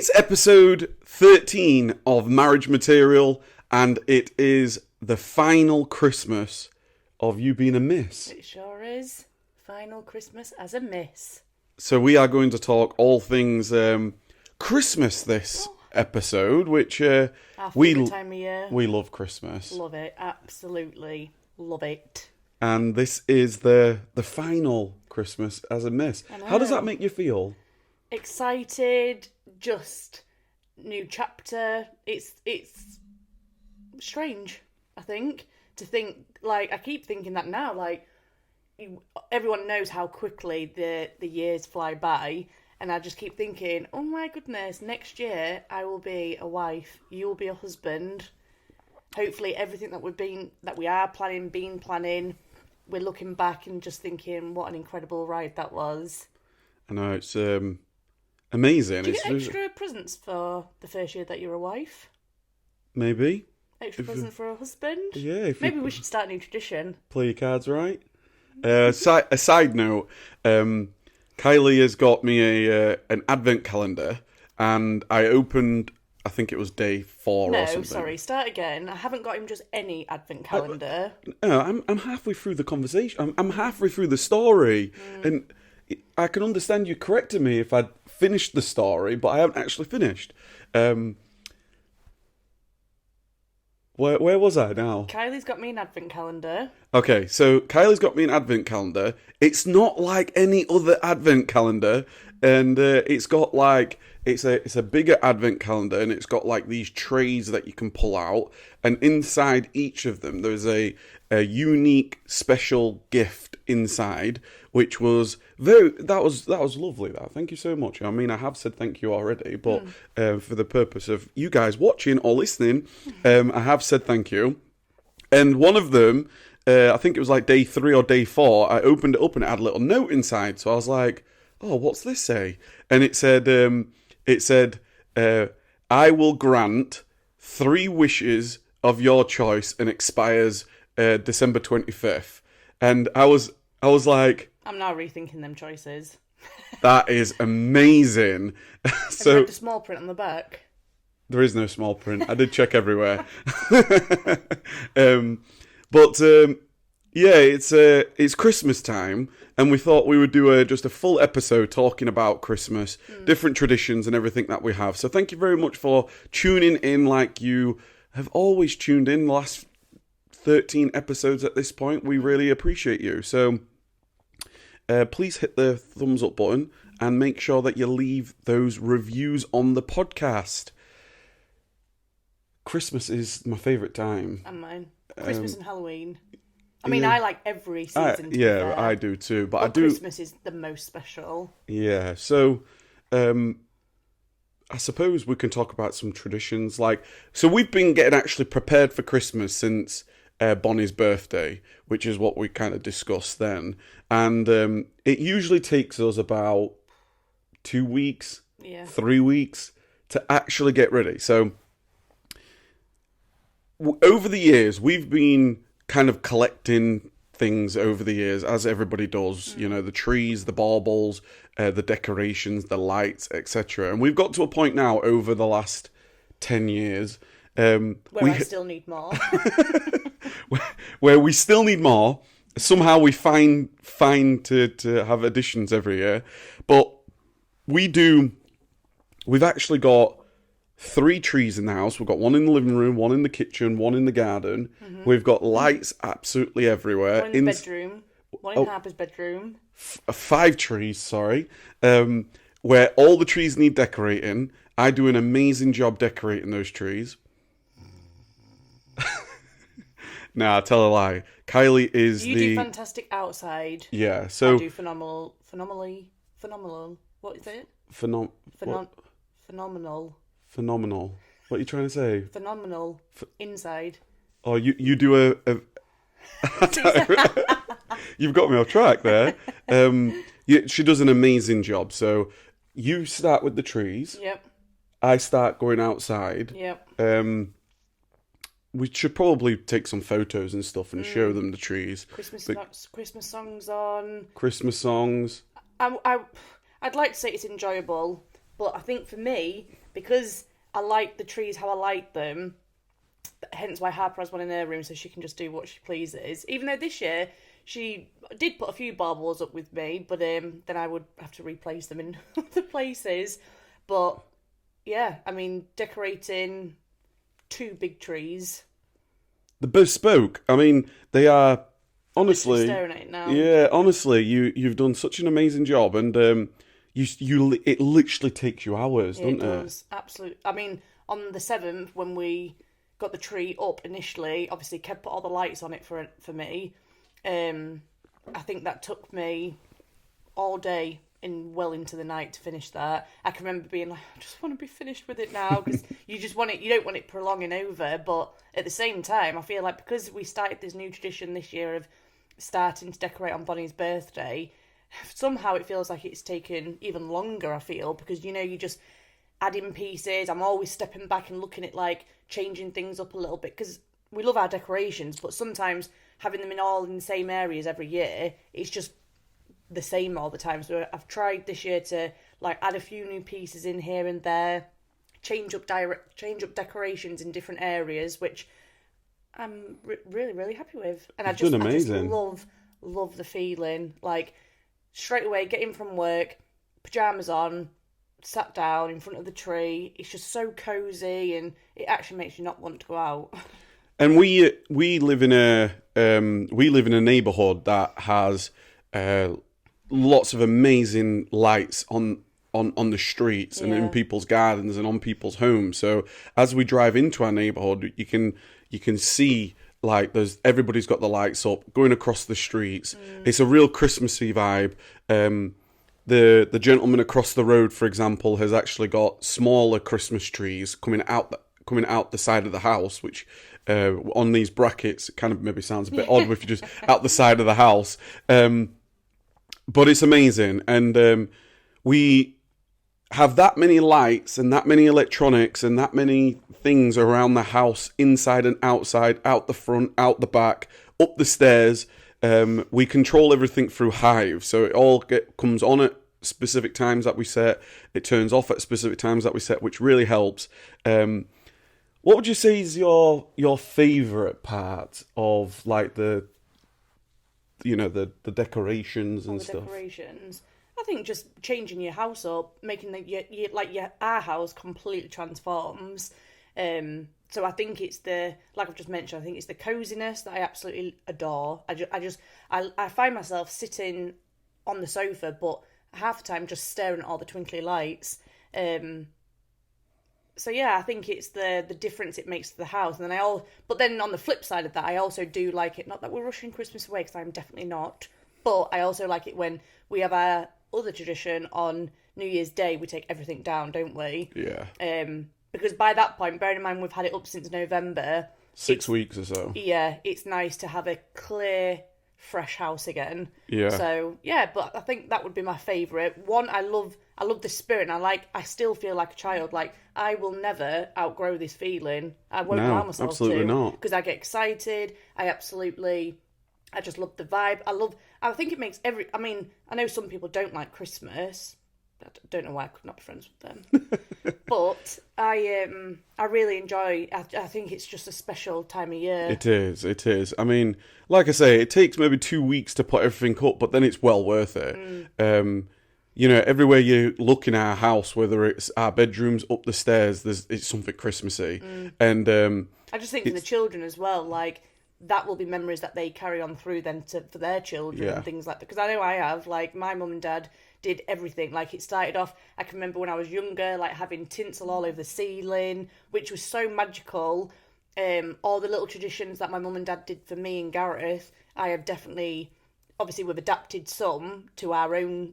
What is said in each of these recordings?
It's episode 13 of Marriage Material, and it is the final Christmas of you being a miss. It sure is. Final Christmas as a miss. So we are going to talk all things Christmas this episode, which Our favourite time of year. we love Christmas. Love it. Absolutely love it. And this is the final Christmas as a miss. How does that make you feel? Excited, just new chapter. It's strange, I think, to think, like, I keep thinking that now, like, everyone knows how quickly the years fly by, and I just keep thinking, oh my goodness, next year I will be a wife, you will be a husband. Hopefully everything that we are planning, we're looking back and just thinking what an incredible ride that was. I know, it's amazing. Do you get extra presents for the first year that you're a wife? Maybe. Extra present for a husband? Yeah. Maybe we should start a new tradition. Play your cards right. A side note, Kylie has got me an advent calendar, and I opened, I think it was day 4 or something. No, sorry, start again. I haven't got him just any advent calendar. No, I'm halfway through the conversation. I'm halfway through the story, and I can understand you correcting me if I'd finished the story, but I haven't actually finished. Where was I now? Kylie's got me an advent calendar. Okay, so Kylie's got me an advent calendar. It's not like any other advent calendar, and it's got like it's a bigger advent calendar, and it's got like these trays that you can pull out, and inside each of them there's a unique special gift inside, which was that was lovely. That, thank you so much. I mean, I have said thank you already, but for the purpose of you guys watching or listening, I have said thank you. And one of them, I think it was like day 3 or day 4, I opened it up and it had a little note inside. So I was like, oh, what's this say? And it said, I will grant 3 wishes of your choice and expires December 25th. And I was like, I'm now rethinking them choices. that is amazing. Have you read the small print on the back? There is no small print. I did check everywhere. Yeah, it's Christmas time, and we thought we would do just a full episode talking about Christmas, different traditions and everything that we have. So thank you very much for tuning in, like you have always tuned in the last 13 episodes at this point. We really appreciate you. So please hit the thumbs up button and make sure that you leave those reviews on the podcast. Christmas is my favourite time. And mine. Christmas and Halloween. I mean, I like every season. I do too. But Christmas is the most special. Yeah, so I suppose we can talk about some traditions. So we've been getting actually prepared for Christmas since Bonnie's birthday, which is what we kind of discussed then. And it usually takes us about 2 weeks, 3 weeks to actually get ready. So over the years, we've been kind of collecting things over the years, as everybody does. You know, the trees, the baubles, the decorations, the lights, etc. And we've got to a point now over the last 10 years where I still need more. where we still need more. Somehow we find to have additions every year, but we've actually got 3 trees in the house. We've got one in the living room, one in the kitchen, one in the garden. We've got lights absolutely everywhere. One in the bedroom. One in Harper's bedroom. 5 trees, sorry. Where all the trees need decorating. I do an amazing job decorating those trees. Nah, I tell a lie. Kylie is You do fantastic outside. Yeah, so... I do phenomenal. What is it? Phenomenal. Phenomenal. What are you trying to say? Phenomenal. Inside. Oh, you do a You've got me off track there. She does an amazing job. So you start with the trees. Yep. I start going outside. Yep. We should probably take some photos and stuff and show them the trees. Christmas songs on. Christmas songs. I'd like to say it's enjoyable, But I think for me, because I like the trees how I like them, hence why Harper has one in her room so she can just do what she pleases. Even though this year she did put a few baubles up with me, but then I would have to replace them in other places. But yeah, I mean, decorating 2 big trees. The bespoke. I mean, they are honestly. Staring at it now. Yeah, honestly, you've done such an amazing job, and it literally takes you hours, Yeah, doesn't it it? does. Absolutely. I mean, on the 7th, when we got the tree up initially, obviously Kev put all the lights on it for me. I think that took me all day and well into the night to finish that. I can remember being like, I just want to be finished with it now, because you don't want it prolonging over. But at the same time, I feel like because we started this new tradition this year of starting to decorate on Bonnie's birthday, somehow it feels like it's taken even longer, I feel, because you just add in pieces. I'm always stepping back and looking at like changing things up a little bit, because we love our decorations, but sometimes having them in the same areas every year, it's just the same all the time. So I've tried this year to like add a few new pieces in here and there, change up decorations in different areas, which I'm really, really happy with. And I just love the feeling. Like, straight away, get in from work, pyjamas on, sat down in front of the tree. It's just so cozy, and it actually makes you not want to go out. And we live in a neighbourhood that has lots of amazing lights on the streets and in people's gardens and on people's homes. So as we drive into our neighbourhood, you can see like everybody's got the lights up going across the streets. It's a real Christmassy vibe. The gentleman across the road, for example, has actually got smaller Christmas trees coming out the side of the house, which on these brackets kind of maybe sounds a bit odd if you're just out the side of the house. But it's amazing, and we have that many lights and that many electronics and that many things around the house, inside and outside, out the front, out the back, up the stairs. We control everything through Hive, so it all comes on at specific times that we set. It turns off at specific times that we set, which really helps. What would you say is your favourite part of like the decorations and stuff? Decorations. I think just changing your house up, making our house completely transforms. So I think it's like I've just mentioned, I think it's the coziness that I absolutely adore. I find myself sitting on the sofa, but half the time just staring at all the twinkly lights. So yeah, I think it's the difference it makes to the house. And then but then on the flip side of that, I also do like it, not that we're rushing Christmas away, because I'm definitely not, but I also like it when we have our other tradition on New Year's Day, we take everything down, don't we? Yeah. Because by that point, bearing in mind we've had it up since November. 6 weeks or so. Yeah, it's nice to have a clear, fresh house again. Yeah. So yeah, but I think that would be my favourite. One, I love the spirit, and I still feel like a child. Like, I will never outgrow this feeling. I won't allow myself absolutely to. not. Because I get excited. I just love the vibe. I think it makes I mean, I know some people don't like Christmas. I don't know why I could not be friends with them. But I really enjoy. I think it's just a special time of year. It is. I mean, like I say, it takes maybe 2 weeks to put everything up, but then it's well worth it. Everywhere you look in our house, whether it's our bedrooms, up the stairs, it's something Christmassy. And I just think for the children as well, like, that will be memories that they carry on through then for their children and things like that. Because I know I have, like, my mum and dad did everything. Like, it started off, I can remember when I was younger, like, having tinsel all over the ceiling, which was so magical. All the little traditions that my mum and dad did for me and Gareth, I have definitely, obviously we've adapted some to our own,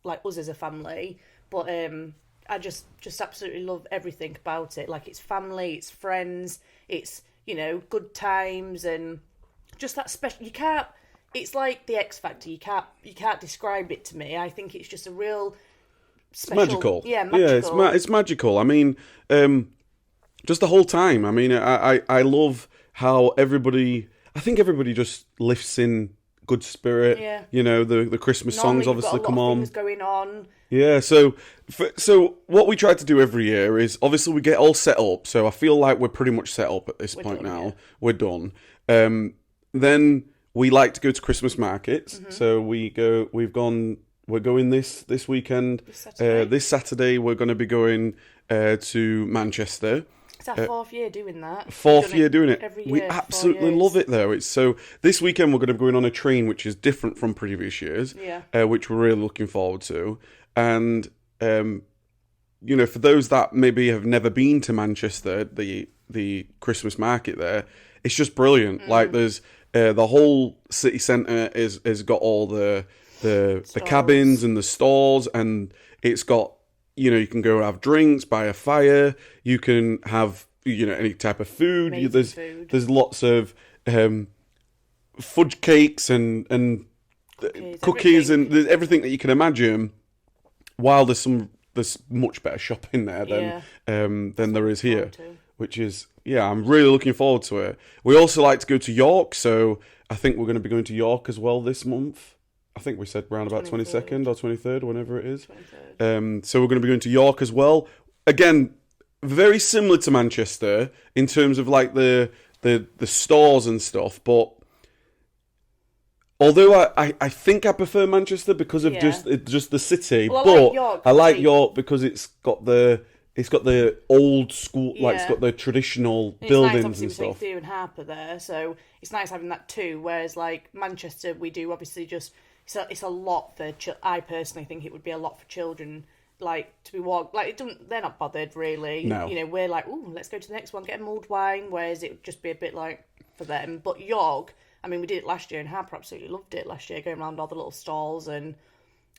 like us as a family, but I just absolutely love everything about it. Like, it's family, it's friends, it's, good times, and just that special. It's like the X Factor. You can't describe it to me. I think it's just a real special. It's magical. Yeah, magical. Yeah, it's magical. I mean, just the whole time. I mean, I love how everybody. I think everybody just lifts in good spirit. Yeah. You know, the Christmas Normally songs you've got obviously a lot come of on. things going on. Yeah, so what we try to do every year is obviously we get all set up. So I feel like we're pretty much set up at this point done, now. yeah. We're done. Then we like to go to Christmas markets. So we're going this weekend. This Saturday we're going to be going to Manchester. It's our fourth year doing that. Fourth year doing it. Every We year, 4 absolutely years. love it though. It's so this weekend we're going to be going on a train which is different from previous years. Yeah. Which we're really looking forward to. And you know, for those that maybe have never been to Manchester, the Christmas market there, it's just brilliant. Like there's the whole city centre is got all the cabins and the stalls, and it's got, you know, you can go have drinks by a fire. You can have, you know, any type of food. There's lots of fudge cakes and cookies and there's everything that you can imagine. While there's much better shopping there than there is here, which is I'm really looking forward to it. We also like to go to York, so I think we're going to be going to York as well this month. I think we said around about 22nd or 23rd, whenever it is. 23rd. So we're going to be going to York as well. Again, very similar to Manchester in terms of like the stores and stuff, but although I think I prefer Manchester because of just the city, well, I like York because it's got the old school, like it's got the traditional buildings nice, and stuff. Theo and Harper there, so it's nice having that too. Whereas like Manchester, we do obviously just it's a lot for. I personally think it would be a lot for children. Like to be walked, like it doesn't. They're not bothered really. No. You know, we're like, oh, let's go to the next one, get a mulled wine. Whereas it would just be a bit like for them. But York, I mean, we did it last year, and Harper absolutely loved it last year, going around all the little stalls. And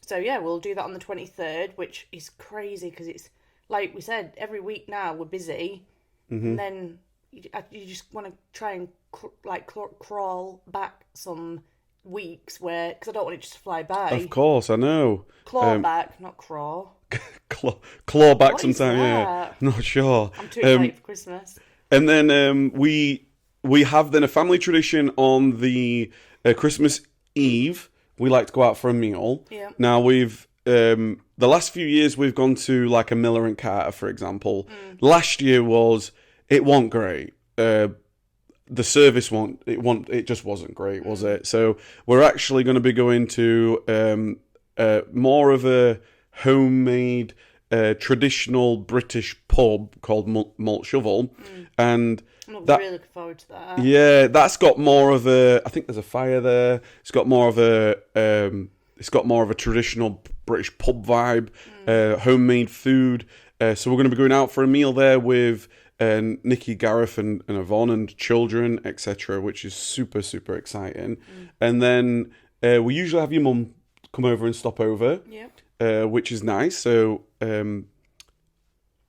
so, yeah, we'll do that on the 23rd, which is crazy because it's, like we said, every week now we're busy. And then you just want to try and, crawl back some weeks where, because I don't want it just to fly by. Of course, I know. Claw back, not crawl. claw back What sometime, is yeah. that? Not sure. I'm too excited for Christmas. And then we have then a family tradition on the Christmas Eve. We like to go out for a meal. Yeah. Now we've the last few years we've gone to like a Miller and Carter, for example. Last year it wasn't great. The service it just wasn't great, was it? So we're actually going to be going to more of a homemade traditional British pub called Malt Shovel, and I'm really looking forward to that. Yeah, that's got more of a. I think there's a fire there. It's got more of a. It's got more of a traditional British pub vibe, homemade food. So we're going to be going out for a meal there with Nikki, Gareth, and Yvonne, and children, etc., which is super, super exciting. And then we usually have your mum come over and stop over, which is nice. So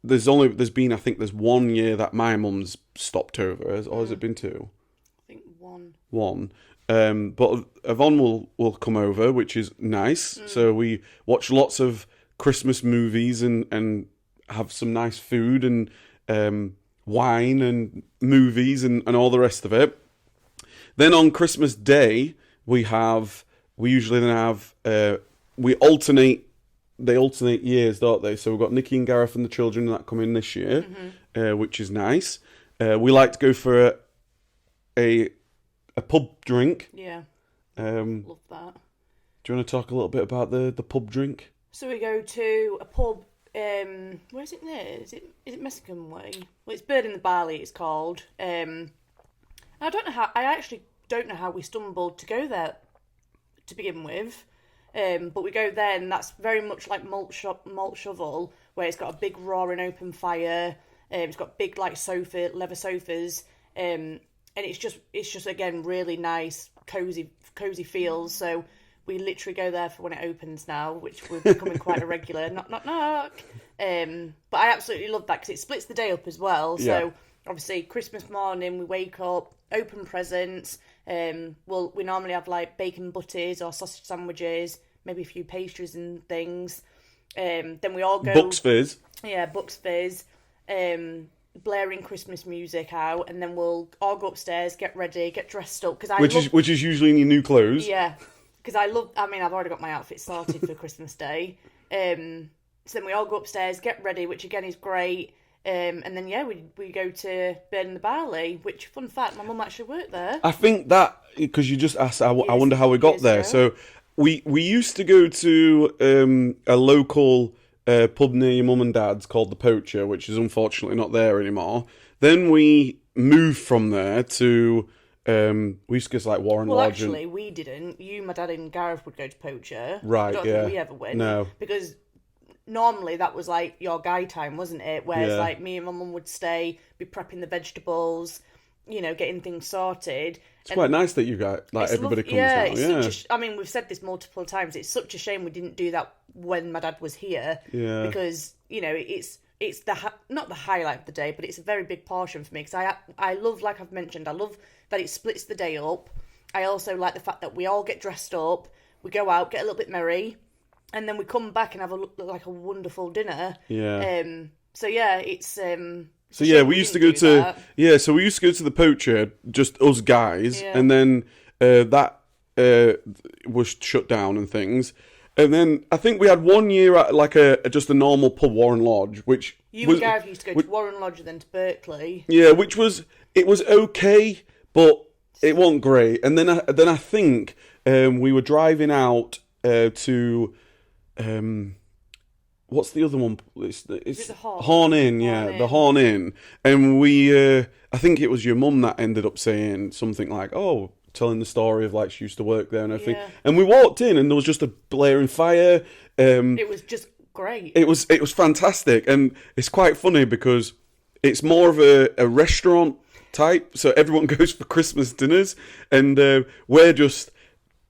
there's been, I think there's 1 year that my mum's stopped over, or has it been 2? I think 1. 1. But Yvonne will come over, which is nice. So we watch lots of Christmas movies and have some nice food and wine and movies and all the rest of it. Then on Christmas Day, we usually then have, we alternate. They alternate years, don't they? So we've got Nikki and Gareth and the children that come in this year, which is nice. We like to go for a pub drink. Yeah. Love that. Do you want to talk a little bit about the pub drink? So we go to a pub. Where is it near? Is it Mexican way? Well, it's Bird in the Barley. It's called. I actually don't know how we stumbled to go there to begin with. But we go there, and that's very much like Malt Shovel, where it's got a big roaring open fire. It's got big like leather sofas, and it's just again really nice, cozy feels. So we literally go there for when it opens now, which we're becoming quite a regular. Knock knock knock. But I absolutely love that because it splits the day up as well. So obviously Christmas morning we wake up, open presents. We normally have like bacon butties or sausage sandwiches, maybe a few pastries and things. Then we all go Bucks Fizz. Yeah, Bucks Fizz. Then blaring Christmas music out, and then we'll all go upstairs, get ready, get dressed up. Which is usually in your new clothes. Yeah, because I've already got my outfit sorted for Christmas Day. So then we all go upstairs, get ready, which again is great. And then we go to Burn in the Barley, which, fun fact, my mum actually worked there. I think that, because you just asked, I wonder how we got there. So we used to go to a local pub near your mum and dad's called the Poacher, which is unfortunately not there anymore. Then we moved from there to we used to go to like Warren Lodge. Well, actually, we didn't. You, my dad, and Gareth would go to Poacher. Right? I don't think we ever went. No, because normally that was like your guy time, wasn't it? Whereas like me and my mum would stay, be prepping the vegetables, getting things sorted. It's quite nice that you got everybody comes out. Yeah, we've said this multiple times. It's such a shame we didn't do that when my dad was here. Yeah, because it's not the highlight of the day, but it's a very big portion for me because I love, like I've mentioned, I love that it splits the day up. I also like the fact that we all get dressed up, we go out, get a little bit merry, and then we come back and have a wonderful dinner. Yeah. So yeah, it's So yeah, we used to go to So we used to go to the Poacher, just us guys, and then that was shut down and things. And then I think we had 1 year at just a normal pub, Warren Lodge, which and Gareth used to go to Warren Lodge, then to Berkeley. Yeah, it was okay, but it wasn't great. And then I think we were driving out to. What's the other one? It's the Horn Inn, the Horn Inn. And we, I think it was your mum that ended up saying something like, "Oh, telling the story of like she used to work there and everything." Yeah. And we walked in, and there was just a blaring fire. It was just great. It was fantastic, and it's quite funny because it's more of a restaurant type. So everyone goes for Christmas dinners, and we're just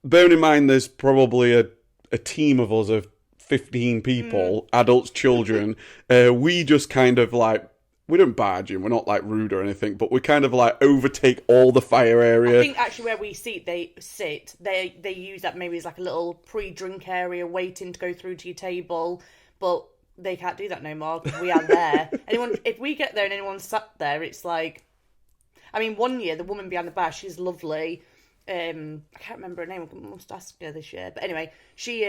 bearing in mind there's probably a team of us of 15 people, adults, children. We just kind of like, we don't barge in, we're not like rude or anything, but we kind of like overtake all the fire area. I think actually where we they use that maybe as like a little pre-drink area waiting to go through to your table, but they can't do that no more because we are there. If we get there and anyone's sat there, it's like, 1 year the woman behind the bar, she's lovely. I can't remember her name. I must ask her this year. But anyway, she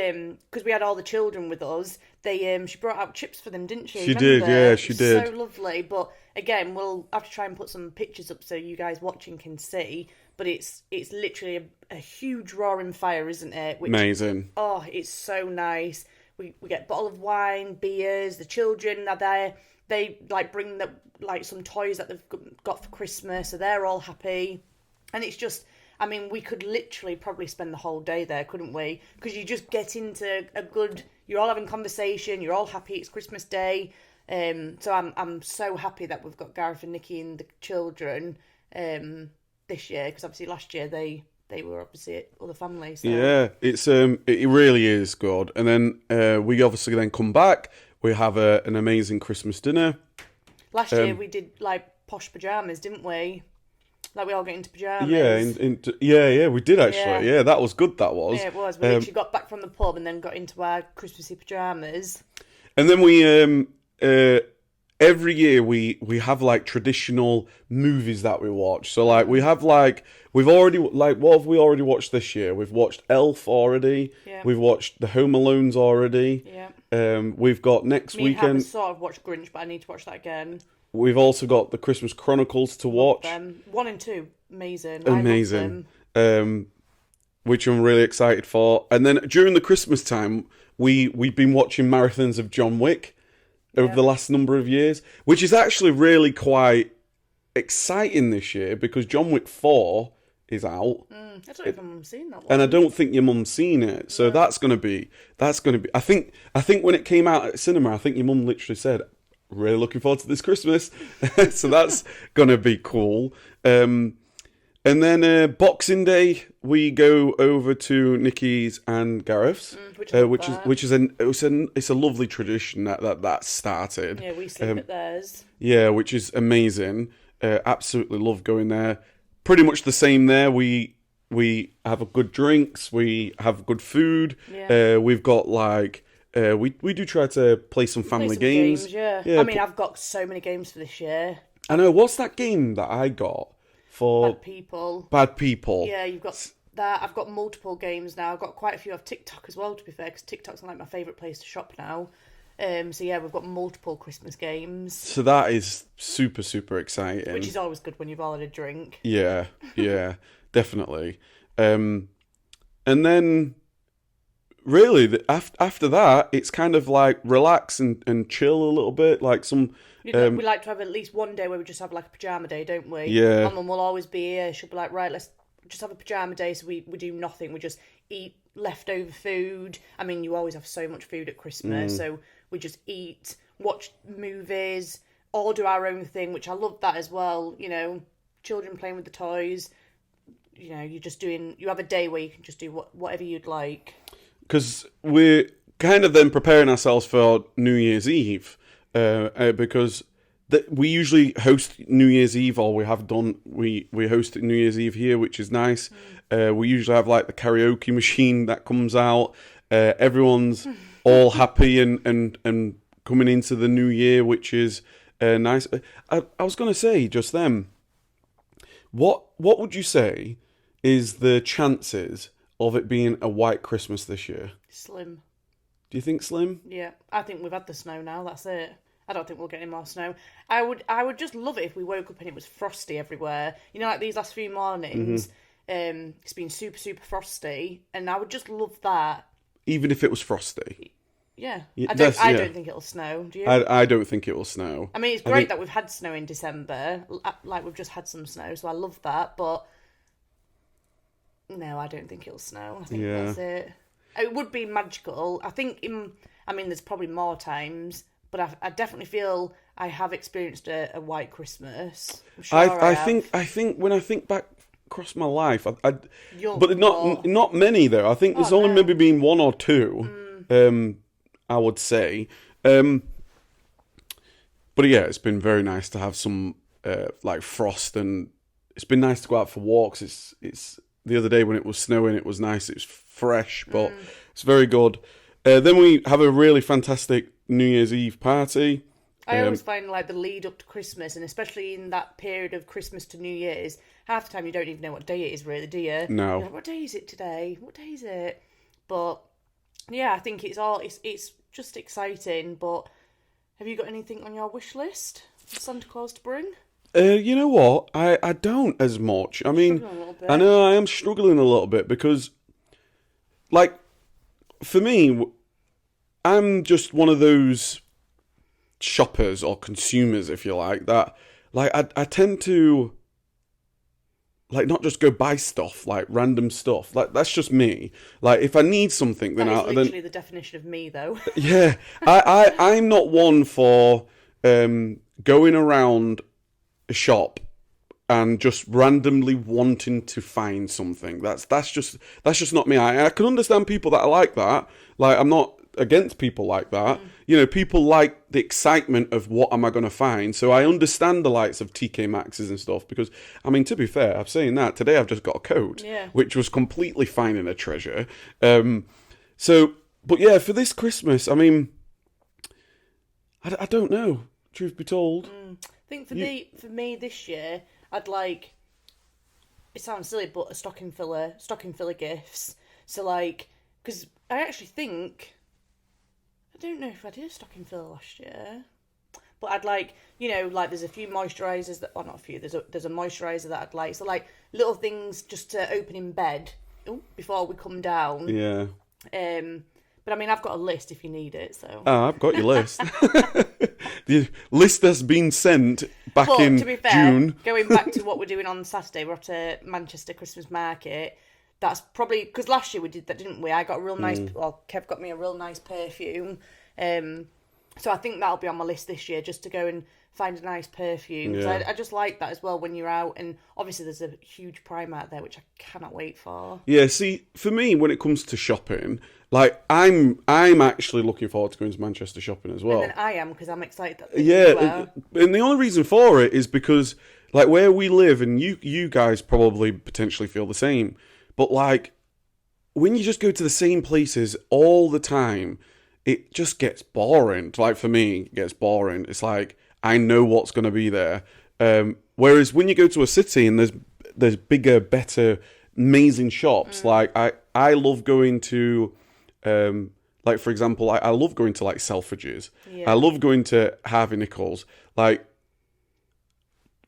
because we had all the children with us, she brought out chips for them, didn't she? She did, yeah, she did. So lovely. But again, we'll have to try and put some pictures up so you guys watching can see. But it's literally a huge roaring fire, isn't it? Amazing. Oh, it's so nice. We get a bottle of wine, beers. The children are there. They bring some toys that they've got for Christmas, so they're all happy. And it's just. We could literally probably spend the whole day there, couldn't we? Because you just get into you're all having conversation, you're all happy, it's Christmas Day. So I'm so happy that we've got Gareth and Nikki and the children this year, because obviously last year they were obviously at other families. So. Yeah, it's it really is good. And then we obviously then come back, we have an amazing Christmas dinner. Last year we did posh pyjamas, didn't we? We all get into pyjamas. Yeah, we did actually. Yeah, that was good, that was. Yeah, it was. We literally got back from the pub and then got into our Christmassy pyjamas. And then we, every year we have traditional movies that we watch. So we have we've already, what have we already watched this year? We've watched Elf already. Yeah. We've watched The Home Alones already. Yeah. We've got next weekend. I haven't sort of watched Grinch, but I need to watch that again. We've also got the Christmas Chronicles to watch. 1 and 2, amazing. Amazing. Which I'm really excited for. And then during the Christmas time, we've been watching marathons of John Wick over the last number of years, which is actually really quite exciting this year because John Wick 4 is out. I don't know if my mum's seen that one. And I don't think your mum's seen it. So that's gonna be I think when it came out at cinema, I think your mum literally said, really looking forward to this Christmas. So that's gonna be cool. And then Boxing Day we go over to Nikki's and Gareth's, which is a lovely tradition that started. Yeah, we sleep at theirs. Yeah, which is amazing. Absolutely love going there. Pretty much the same there. We have good drinks. We have good food. Yeah. We've got we do try to play some family games. Yeah. I've got so many games for this year. I know. What's that game that I got for Bad people. Bad People? Yeah, you've got that. I've got multiple games now. I've got quite a few off TikTok as well, to be fair, because TikTok's like my favourite place to shop now. So yeah, we've got multiple Christmas games. So that is super, super exciting. Which is always good when you've all had a drink. Yeah, definitely. And then, really, after that, it's kind of like relax and chill a little bit. Like We like to have at least one day where we just have like a pyjama day, don't we? Yeah. My mum will always be here. She'll be like, right, let's just have a pyjama day. So we do nothing. We just eat leftover food. I mean, you always have so much food at Christmas. So we just eat, watch movies, all do our own thing, which I love that as well. You know, children playing with the toys. You know, you have a day where you can just do whatever you'd like. Because we're kind of then preparing ourselves for New Year's Eve. Because we usually host New Year's Eve, or we have done. We host New Year's Eve here, which is nice. We usually have like the karaoke machine that comes out. Everyone's all happy and coming into the new year, which is nice. I was going to say just then, what would you say is the chances of it being a white Christmas this year? Slim. Do you think slim? Yeah, I think we've had the snow now. That's it. I don't think we'll get any more snow. I would just love it if we woke up and it was frosty everywhere. You know, like these last few mornings, it's been super, super frosty, and I would just love that. Even if it was frosty. Yeah, I don't think it'll snow. Do you? I don't think it will snow. I mean, it's great that we've had snow in December. Like we've just had some snow, so I love that. But no, I don't think it'll snow. I think that's it. It would be magical. I think there's probably more times, but I definitely feel I have experienced a white Christmas. I'm sure I think when I think back across my life, but not many though. I think there's only maybe been one or two. I would say. But yeah, it's been very nice to have some like frost, and it's been nice to go out for walks. It's the other day when it was snowing, it was nice. It was fresh, but it's very good. Then we have a really fantastic New Year's Eve party. I always find like the lead up to Christmas, and especially in that period of Christmas to New Year's, half the time you don't even know what day it is really, do you? No. You're like, what day is it today? What day is it? But yeah, I think it's just exciting. But have you got anything on your wish list for Santa Claus to bring? You know what? I don't as much. I mean, I know I am struggling a little bit because, like, for me, I'm just one of those shoppers or consumers, if you like, that, like, I tend to, like, not just go buy stuff, like, random stuff. Like, that's just me. Like, if I need something, then That is literally the definition of me, though. Yeah. I'm not one for going around a shop and just randomly wanting to find something. That's just not me. I can understand people that are like that. Like, I'm not against people like that. You know, people like the excitement of what am I going to find. So I understand the likes of TK Maxx's and stuff because, I mean, to be fair, I'm saying that today I've just got a coat, which was completely fine and a treasure. But yeah, for this Christmas, I mean, I don't know. Truth be told. I think for me this year, I'd like, it sounds silly, but a stocking filler gifts. So like, because I actually think, I don't know if I did a stocking filler last year, but I'd like, you know, like there's a few moisturisers that, or not a few, there's a moisturiser that I'd like. So like little things just to open in bed before we come down. Yeah. But I mean, I've got a list if you need it. So. Oh, I've got your list. The list has been sent back in to be fair, June. Going back to what we're doing on Saturday, we're at a Manchester Christmas market. That's probably because last year we did that, didn't we? I got a real nice. Well, Kev got me a real nice perfume. So I think that'll be on my list this year, just to go and find a nice perfume. Yeah. So I just like that as well when you're out, and obviously there's a huge Primark there, which I cannot wait for. Yeah, see, for me, when it comes to shopping, like I'm actually looking forward to going to Manchester shopping as well. And then I am, because I'm excited that you are. And the only reason for it is because, like, where we live, and you guys probably potentially feel the same, but like when you just go to the same places all the time, it just gets boring. Like for me, it gets boring. It's like I know what's going to be there. Whereas when you go to a city and there's bigger, better, amazing shops, like I love going to, like for example, I love going to like Selfridges. Yeah. I love going to Harvey Nichols. Like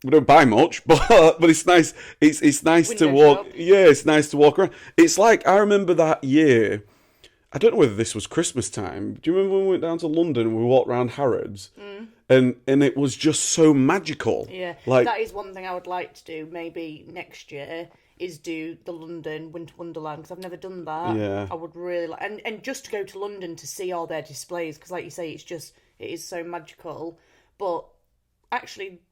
we don't buy much, but it's nice. It's nice to Window walk. shop. Yeah, it's nice to walk around. It's like I remember that year. I don't know whether this was Christmas time. Do you remember when we went down to London and we walked around Harrods? And it was just so magical. Yeah, Like, that is one thing I would like to do maybe next year, is do the London Winter Wonderland, because I've never done that. Yeah. I would really like, and just to go to London to see all their displays, because like you say, it is so magical. But actually,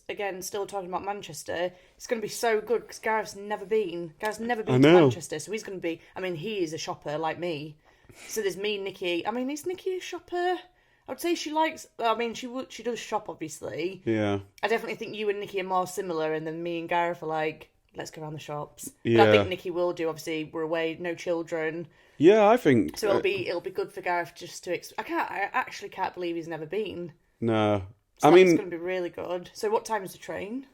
again, still talking about Manchester, it's going to be so good because Gareth's never been to Manchester, so he's going to be, I mean, he is a shopper like me. So there's me, Nikki. I mean, is Nikki a shopper? I would say she likes. I mean, she does shop, obviously. yeah. I definitely think you and Nikki are more similar, and then me and Gareth are like, let's go around the shops. Yeah. But I think Nikki will do. Obviously, we're away, no children, Yeah, I think. so it'll be good for Gareth just to. I actually can't believe he's never been. No. So I that's mean, going to be really good. So what time is the train?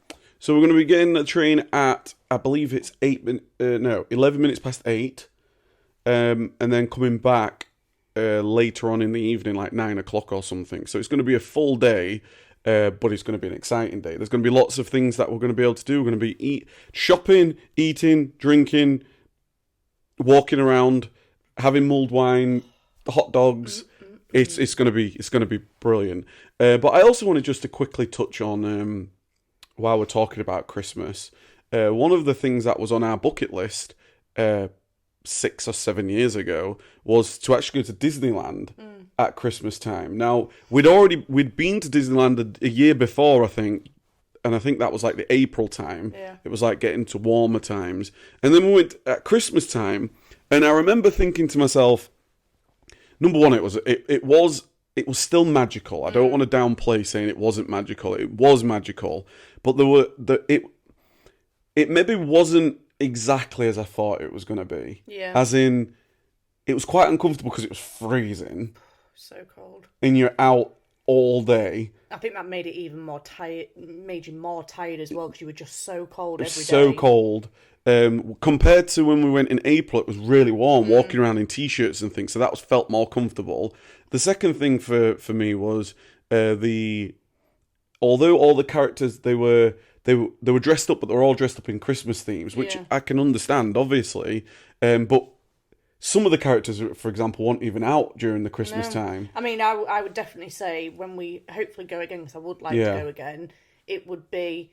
so we're going to be getting the train at, I believe it's 11 minutes past 8. And then coming back later on in the evening, like 9 o'clock or something. So it's going to be a full day, but it's going to be an exciting day. There's going to be lots of things that we're going to be able to do. We're going to be shopping, eating, drinking, walking around, having mulled wine, hot dogs. It's going to be brilliant. But I also wanted just to quickly touch on while we're talking about Christmas. One of the things that was on our bucket list 6 or 7 years ago was to actually go to Disneyland at Christmas time. Now we'd been to Disneyland a year before, I think, and I think that was like the April time. Yeah. It was like getting to warmer times, and then we went at Christmas time, and I remember thinking to myself, number one, it was still magical. I don't want to downplay saying it wasn't magical. It was magical, but it maybe wasn't exactly as I thought it was going to be. Yeah. As in, it was quite uncomfortable because it was freezing So cold. and you're out all day. I think that made it even more tired. Made you more tired as well because you were just so cold every day. So cold. Compared to when we went in April, it was really warm, walking around in t-shirts and things. So that felt more comfortable. The second thing for me was although all the characters they were dressed up, but they were all dressed up in Christmas themes, which Yeah. I can understand, obviously. But some of the characters, for example, weren't even out during the Christmas time. I mean, I would definitely say when we hopefully go again, because I would like to go again, it would be.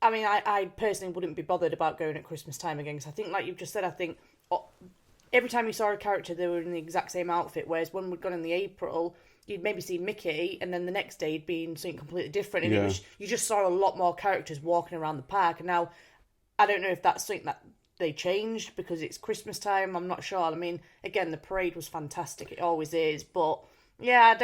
I mean, I personally wouldn't be bothered about going at Christmas time again, because I think, like you've just said, I think every time you saw a character, they were in the exact same outfit, whereas when we'd gone in the April, you'd maybe see Mickey, and then the next day you'd be in something completely different, and you just saw a lot more characters walking around the park, and now, I don't know if that's something that they changed because it's Christmas time, I'm not sure. I mean, again, the parade was fantastic, it always is, but, yeah,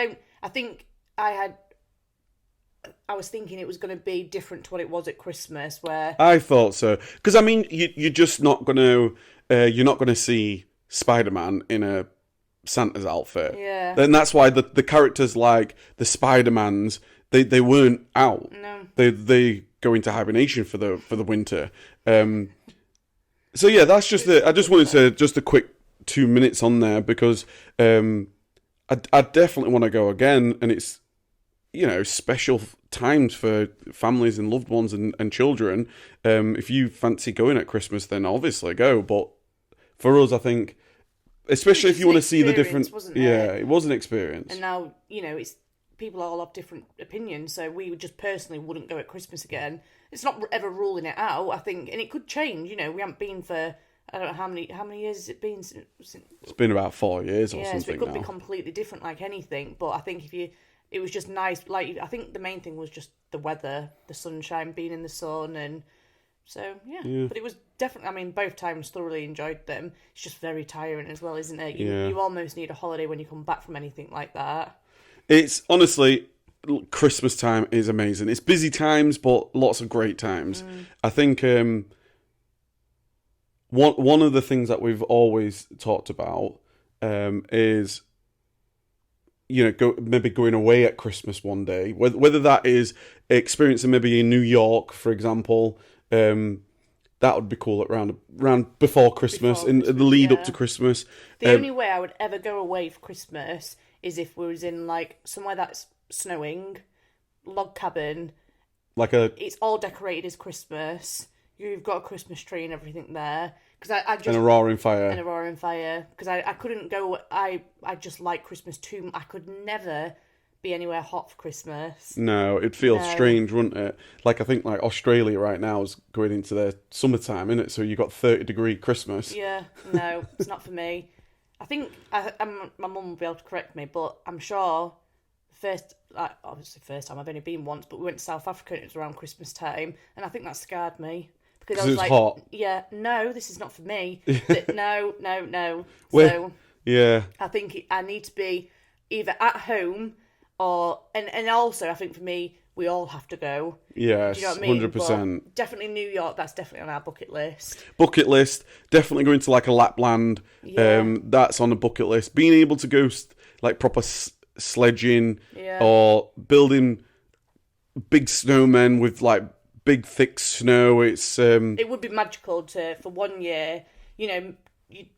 I was thinking it was going to be different to what it was at Christmas, where... I thought so. Because, I mean, you're just not going to... you're not going to see Spider-Man in a Santa's outfit. Yeah. And that's why the characters like the Spider-Mans, they weren't out. No. They go into hibernation for the winter. So, yeah, that's just it. I just wanted to... Just a quick 2 minutes on there because I definitely want to go again, and it's... special times for families and loved ones and children. If you fancy going at Christmas, then obviously go. But for us, I think, especially if you want to see the different... it was an experience. And now, it's people all have different opinions, so we just personally wouldn't go at Christmas again. It's not ever ruling it out, I think, and it could change. We haven't been for... I don't know how many years has it been since... It's been about 4 years or something so it could now. be completely different like anything, but I think it was just nice. Like, I think the main thing was just the weather, the sunshine, being in the sun, and so yeah. But it was definitely. I mean, both times thoroughly enjoyed them. It's just very tiring as well, isn't it? You almost need a holiday when you come back from anything like that. It's honestly, Christmas time is amazing. It's busy times, but lots of great times. I think one of the things that we've always talked about is maybe going away at Christmas one day, whether that is experiencing maybe in New York, for example, that would be cool around before Christmas, in the lead up to Christmas. The only way I would ever go away for Christmas is if we was in like somewhere that's snowing, log cabin, it's all decorated as Christmas. You've got a Christmas tree and everything there. And a roaring fire. Because I couldn't go. I just like Christmas too. I could never be anywhere hot for Christmas. No, it'd feel strange, wouldn't it? Like, I think like Australia right now is going into their summertime, isn't it? So you got 30-degree Christmas. Yeah, no, it's not for me. I think my mum will be able to correct me, but I'm sure obviously first time I've only been once, but we went to South Africa and it was around Christmas time, and I think that scared me. Because I was like, hot. Yeah, no, this is not for me. No. So, yeah. I think I need to be either at home or... And also, I think for me, we all have to go. Yes, do you know what I mean? 100%. But definitely New York, that's definitely on our bucket list. Bucket list, definitely going to like a Lapland. Yeah. That's on the bucket list. Being able to go like proper sledging or building big snowmen with like big thick snow. It would be magical for 1 year, you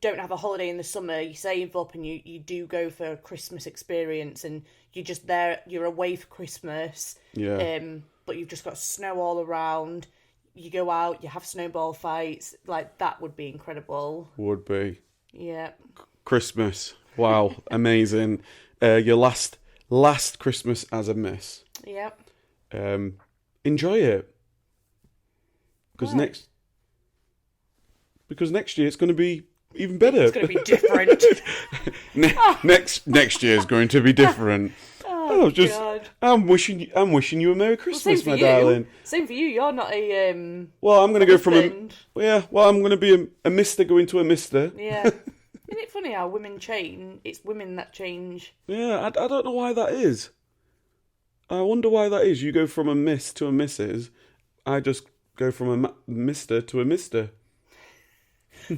don't have a holiday in the summer, you save up and you do go for a Christmas experience, and you're just there, you're away for Christmas, but you've just got snow all around, you go out, you have snowball fights, like that would be incredible. Would be. Yeah. Christmas, wow. Amazing. Your last Christmas as a miss. Yep. Enjoy it. Because next year it's going to be even better. It's going to be different. Next year is going to be different. God. I'm wishing you a Merry Christmas, my darling. Same for you. You're not a Well, I'm going to go from I'm going to be a mister going to a mister. Yeah. Isn't it funny how women change? It's women that change. Yeah, I don't know why that is. I wonder why that is. You go from a miss to a missus. I just go from a mister to a mister.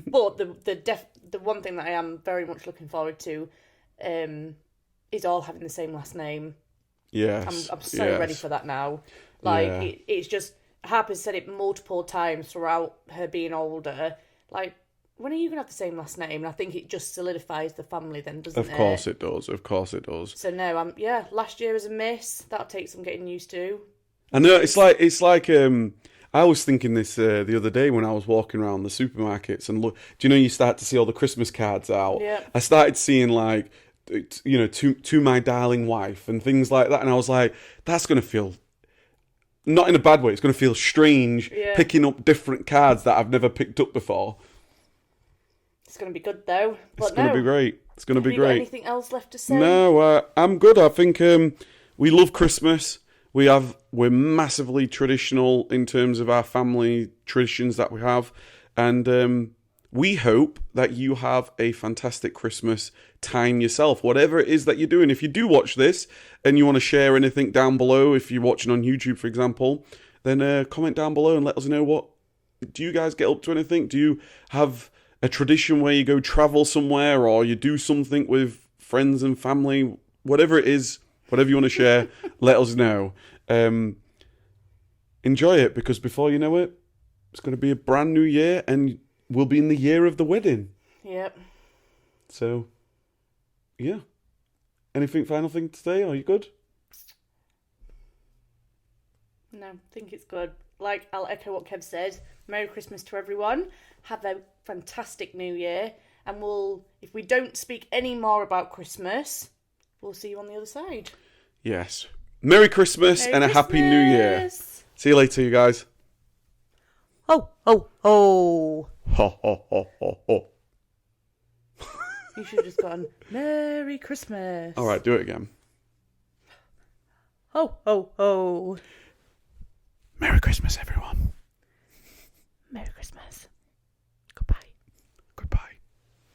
But the one thing that I am very much looking forward to is all having the same last name. Yes. I'm so ready for that now. Like, it's just, Harper's said it multiple times throughout her being older. Like, when are you going to have the same last name? And I think it just solidifies the family then, doesn't it? Of course it does. So no, last year was a miss. That'll take some getting used to. I know, it's like I was thinking this the other day when I was walking around the supermarkets and look. Do you know you start to see all the Christmas cards out? Yeah. I started seeing like, to my darling wife and things like that, and I was like, that's going to feel, not in a bad way. It's going to feel strange picking up different cards that I've never picked up before. It's going to be good though. It's going to be great. It's going to be great. Got anything else left to say? No, I'm good. I think we love Christmas. We're massively traditional in terms of our family traditions that we have, and we hope that you have a fantastic Christmas time yourself, whatever it is that you're doing. If you do watch this and you want to share anything down below, if you're watching on YouTube, for example, then comment down below and let us know what do you guys get up to. Anything? Do you have a tradition where you go travel somewhere, or you do something with friends and family? Whatever it is, whatever you want to share, let us know. Enjoy it, because before you know it, it's going to be a brand new year and we'll be in the year of the wedding. Yep. So, yeah. Final thing to say? Are you good? No, I think it's good. Like, I'll echo what Kev said. Merry Christmas to everyone. Have a fantastic new year. And if we don't speak any more about Christmas, we'll see you on the other side. Yes. Merry Christmas and a Happy New Year. See you later, you guys. Ho, ho, ho. Ho, ho, ho, ho, ho. You should have just gone, Merry Christmas. All right, do it again. Ho, ho, ho. Merry Christmas, everyone. Merry Christmas.